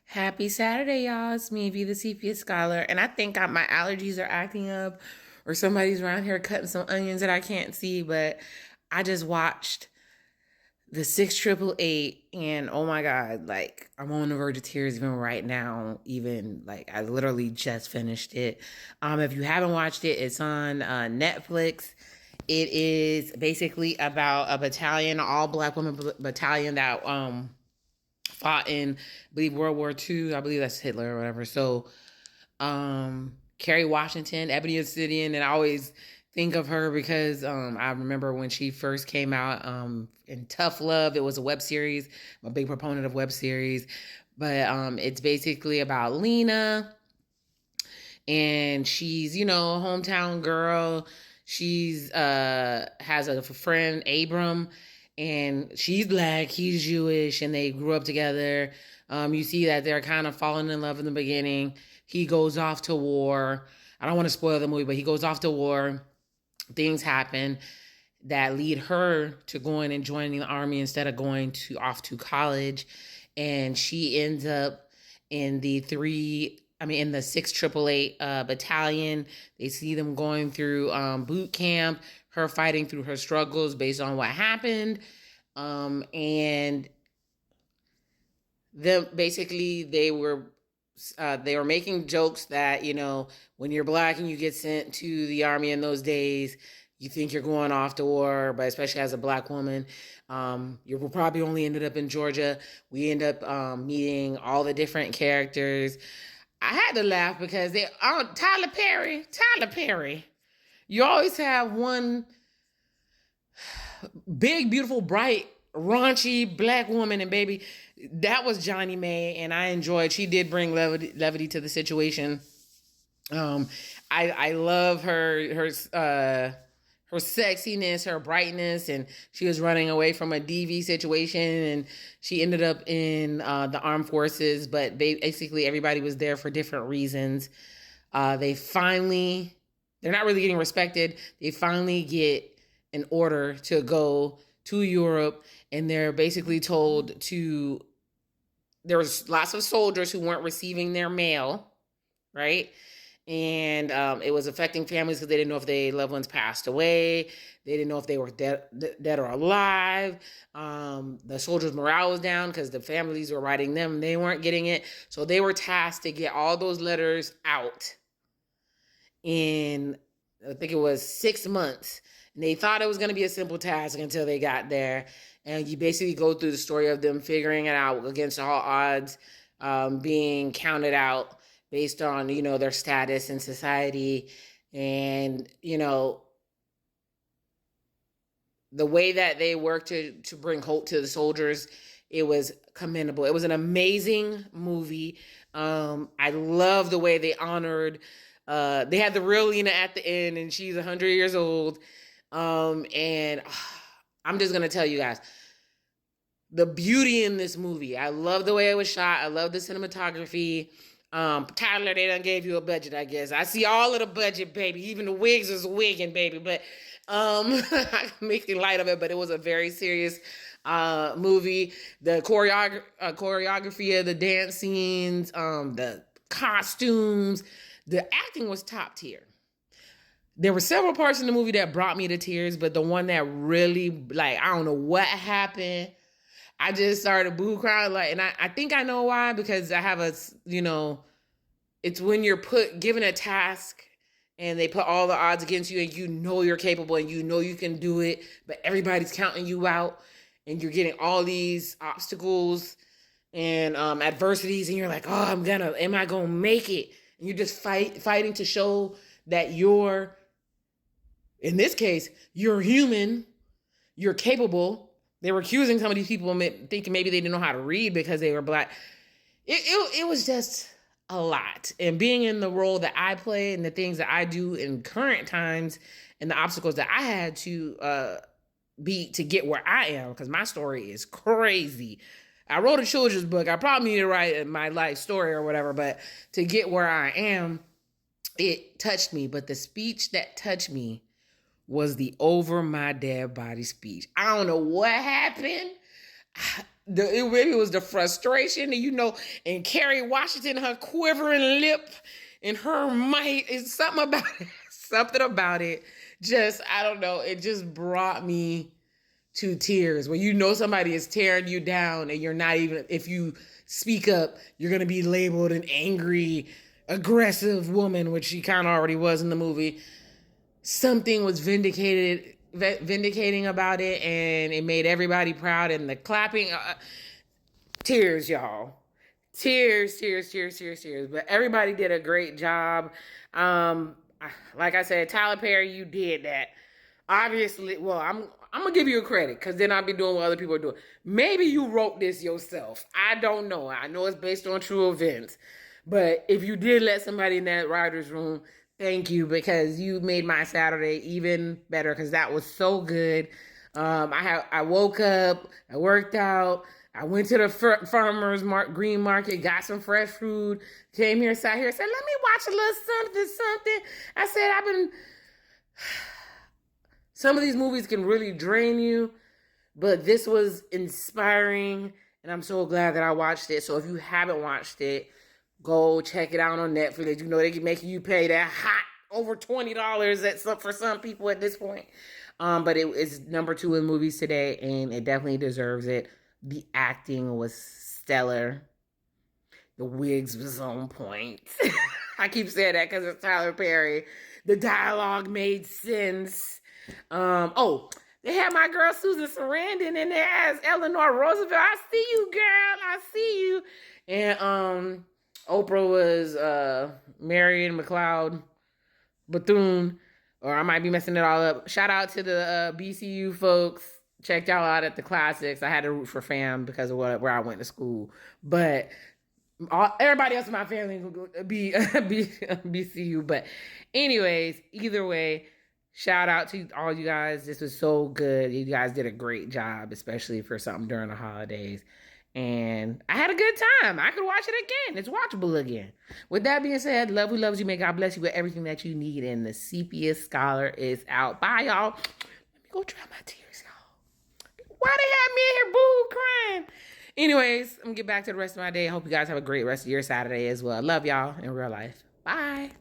Happy Saturday, y'all. It's me, V, the CPS Scholar. And I think my allergies are acting up, or somebody's around here cutting some onions that I can't see. But I just watched the 688, and oh my God, like I'm on the verge of tears even right now. Even like I literally just finished it. If you haven't watched it, it's on Netflix. It is basically about a battalion, all black women battalion that fought in, I believe, World War II. I believe that's Hitler or whatever. So, Kerry Washington, Ebony Obsidian, and I always think of her because I remember when she first came out in Tough Love. It was a web series. I'm a big proponent of web series, but it's basically about Lena, and she's a hometown girl. She's has a friend, Abram, and she's black, he's Jewish, and they grew up together. You see that they're kind of falling in love in the beginning. He goes off to war. I don't want to spoil the movie, but he goes off to war. Things happen that lead her to going and joining the army instead of going to off to college, and she ends up in the 688 battalion. They see them going through boot camp, her fighting through her struggles based on what happened. And them basically they were making jokes that, when you're black and you get sent to the army in those days, you think you're going off to war, but especially as a black woman, you probably only ended up in Georgia. We end up meeting all the different characters. I had to laugh because Tyler Perry. You always have one big, beautiful, bright, raunchy black woman, and baby, that was Johnny May, and I enjoyed. She did bring levity to the situation. I love her sexiness, her brightness, and she was running away from a DV situation, and she ended up in the armed forces. But basically, everybody was there for different reasons. They're not really getting respected. They finally get an order to go to Europe, and they're basically told to. There was lots of soldiers who weren't receiving their mail, right? And it was affecting families because they didn't know if their loved ones passed away. They didn't know if they were dead or alive. The soldiers' morale was down because the families were writing them. They weren't getting it. So they were tasked to get all those letters out in, I think it was 6 months. And they thought it was going to be a simple task until they got there. And you basically go through the story of them figuring it out against all odds, being counted out based on, their status in society. And, the way that they worked to bring hope to the soldiers, it was commendable. It was an amazing movie. I love the way they honored, they had the real Lena at the end, and she's 100 years old. And I'm just going to tell you guys, the beauty in this movie. I love the way it was shot. I love the cinematography. Tyler, they done gave you a budget, I guess. I see all of the budget, baby. Even the wigs is wigging, baby. But I can make light of it, but it was a very serious movie. The choreography of the dance scenes, the costumes, the acting was top tier. There were several parts in the movie that brought me to tears, but the one that really, like, I don't know what happened. I just started boo crying, and I think I know why, because I have it's when you're given a task and they put all the odds against you, and you're capable and you can do it, but everybody's counting you out, and you're getting all these obstacles and adversities, and you're like, oh, am I gonna make it? And you're just fighting to show that in this case, you're human, you're capable. They were accusing some of these people, thinking maybe they didn't know how to read because they were black. It was just a lot. And being in the role that I play and the things that I do in current times and the obstacles that I had to beat to get where I am, because my story is crazy. I wrote a children's book. I probably need to write my life story or whatever, but to get where I am, it touched me. But the speech that touched me was the over my dead body speech. I don't know what happened. maybe it was the frustration, and Kerry Washington, her quivering lip and her might. It's something about it. Something about it. Just, I don't know. It just brought me to tears. When somebody is tearing you down and you're not even, if you speak up, you're going to be labeled an angry, aggressive woman, which she kind of already was in the movie. Something was vindicating about it, and it made everybody proud, and the clapping, tears, y'all. Tears. But everybody did a great job. Like I said, Tyler Perry, you did that. Obviously, well, I'm gonna give you a credit, because then I'll be doing what other people are doing. Maybe you wrote this yourself. I don't know. I know it's based on true events. But if you did let somebody in that writer's room, thank you, because you made my Saturday even better, because that was so good. I woke up, I worked out, I went to the farmer's green market, got some fresh food, came here, sat here, said, let me watch a little something. I said, some of these movies can really drain you, but this was inspiring, and I'm so glad that I watched it. So if you haven't watched it, go check it out on Netflix. They can make you pay that hot over $20 for some people at this point. But it is number 2 in movies today, and it definitely deserves it. The acting was stellar. The wigs was on point. I keep saying that because it's Tyler Perry. The dialogue made sense. They had my girl Susan Sarandon in there as Eleanor Roosevelt. I see you, girl. I see you. And Oprah was Marion McLeod Bethune, or I might be messing it all up. Shout out to the BCU folks. Checked y'all out at the classics. I had to root for fam because of where I went to school. But everybody else in my family be BCU. But anyways, either way, shout out to all you guys. This was so good. You guys did a great job, especially for something during the holidays. And I had a good time. I could watch it again. It's watchable again. With that being said, love who loves you. May God bless you with everything that you need. And the Sepia Scholar is out. Bye, y'all. Let me go dry my tears, y'all. Why they have me in here boo crying? Anyways, I'm going to get back to the rest of my day. I hope you guys have a great rest of your Saturday as well. Love y'all in real life. Bye.